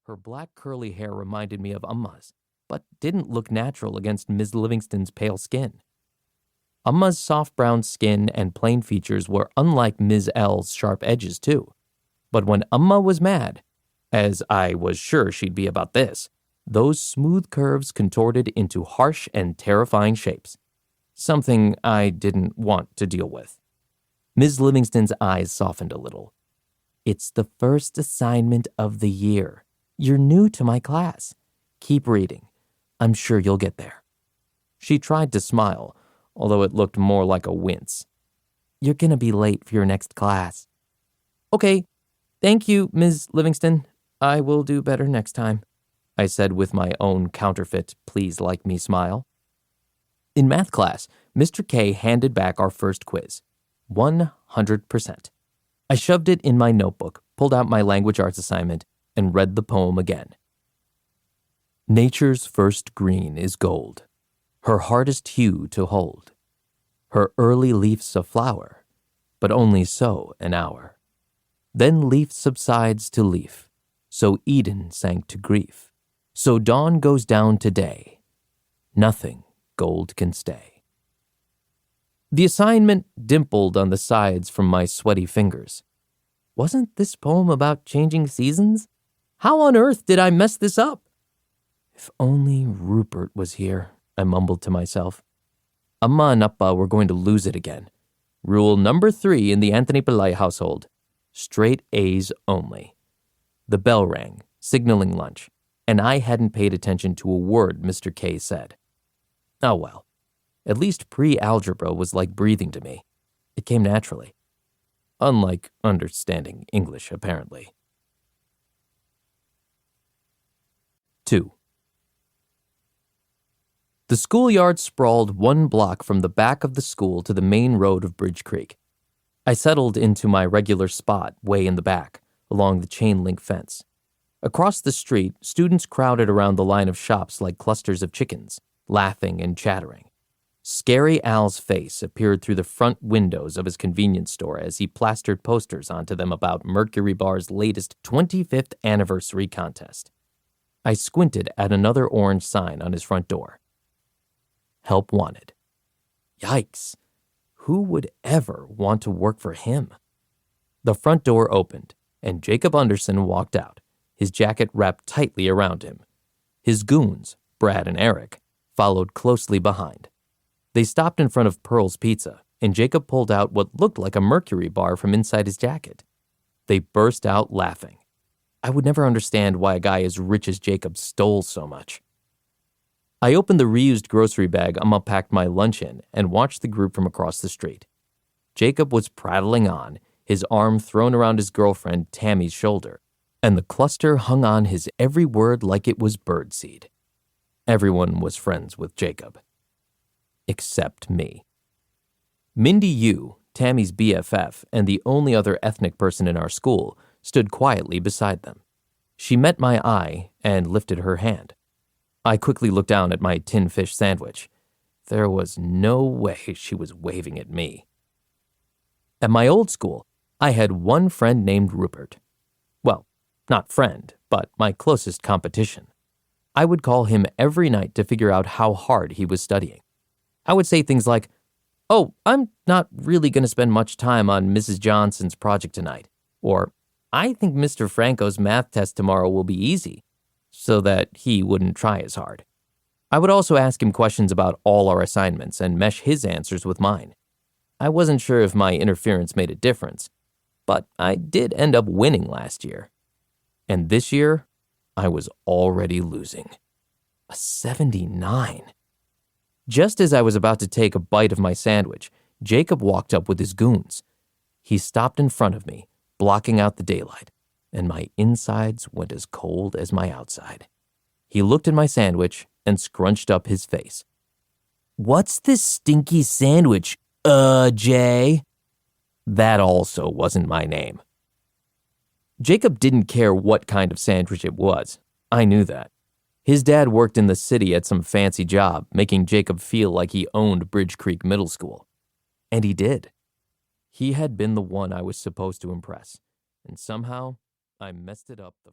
Her black curly hair reminded me of Amma's, but didn't look natural against Ms. Livingston's pale skin. Amma's soft brown skin and plain features were unlike Ms. L's sharp edges, too. But when Amma was mad, as I was sure she'd be about this, those smooth curves contorted into harsh and terrifying shapes. Something I didn't want to deal with. Ms. Livingston's eyes softened a little. "It's the first assignment of the year. You're new to my class. Keep reading. I'm sure you'll get there." She tried to smile, although it looked more like a wince. "You're gonna be late for your next class." "Okay, thank you, Ms. Livingston. I will do better next time," I said with my own counterfeit please-like-me smile. In math class, Mr. K handed back our first quiz. 100%. I shoved it in my notebook, pulled out my language arts assignment, and read the poem again. "Nature's first green is gold, her hardest hue to hold. Her early leaf's a flower, but only so an hour. Then leaf subsides to leaf, so Eden sank to grief. So dawn goes down to day. Nothing gold can stay." The assignment dimpled on the sides from my sweaty fingers. Wasn't this poem about changing seasons? How on earth did I mess this up? If only Rupert was here, I mumbled to myself. Amma and Appa were going to lose it again. Rule number 3 in the Anthonipillai household. Straight A's only. The bell rang, signaling lunch, and I hadn't paid attention to a word Mr. K said. Oh well. At least pre-algebra was like breathing to me. It came naturally. Unlike understanding English, apparently. 2. The schoolyard sprawled 1 block from the back of the school to the main road of Bridge Creek. I settled into my regular spot way in the back, along the chain-link fence. Across the street, students crowded around the line of shops like clusters of chickens, laughing and chattering. Scary Al's face appeared through the front windows of his convenience store as he plastered posters onto them about Mercury Bar's latest 25th anniversary contest. I squinted at another orange sign on his front door. Help wanted. Yikes. Who would ever want to work for him? The front door opened, and Jacob Underson walked out, his jacket wrapped tightly around him. His goons, Brad and Eric, followed closely behind. They stopped in front of Pearl's Pizza, and Jacob pulled out what looked like a Mercury bar from inside his jacket. They burst out laughing. I would never understand why a guy as rich as Jacob stole so much. I opened the reused grocery bag Amma packed my lunch in and watched the group from across the street. Jacob was prattling on, his arm thrown around his girlfriend Tammy's shoulder, and the cluster hung on his every word like it was birdseed. Everyone was friends with Jacob. Except me. Mindy Yu, Tammy's BFF, and the only other ethnic person in our school, stood quietly beside them. She met my eye and lifted her hand. I quickly looked down at my tin fish sandwich. There was no way she was waving at me. At my old school, I had one friend named Rupert. Well, not friend, but my closest competition. I would call him every night to figure out how hard he was studying. I would say things like, "Oh, I'm not really going to spend much time on Mrs. Johnson's project tonight," or "I think Mr. Franco's math test tomorrow will be easy," so that he wouldn't try as hard. I would also ask him questions about all our assignments and mesh his answers with mine. I wasn't sure if my interference made a difference, but I did end up winning last year. And this year, I was already losing. A 79. Just as I was about to take a bite of my sandwich, Jacob walked up with his goons. He stopped in front of me, blocking out the daylight, and my insides went as cold as my outside. He looked at my sandwich and scrunched up his face. "What's this stinky sandwich, Jay?" That also wasn't my name. Jacob didn't care what kind of sandwich it was. I knew that. His dad worked in the city at some fancy job, making Jacob feel like he owned Bridge Creek Middle School. And he did. He had been the one I was supposed to impress, and somehow I messed it up the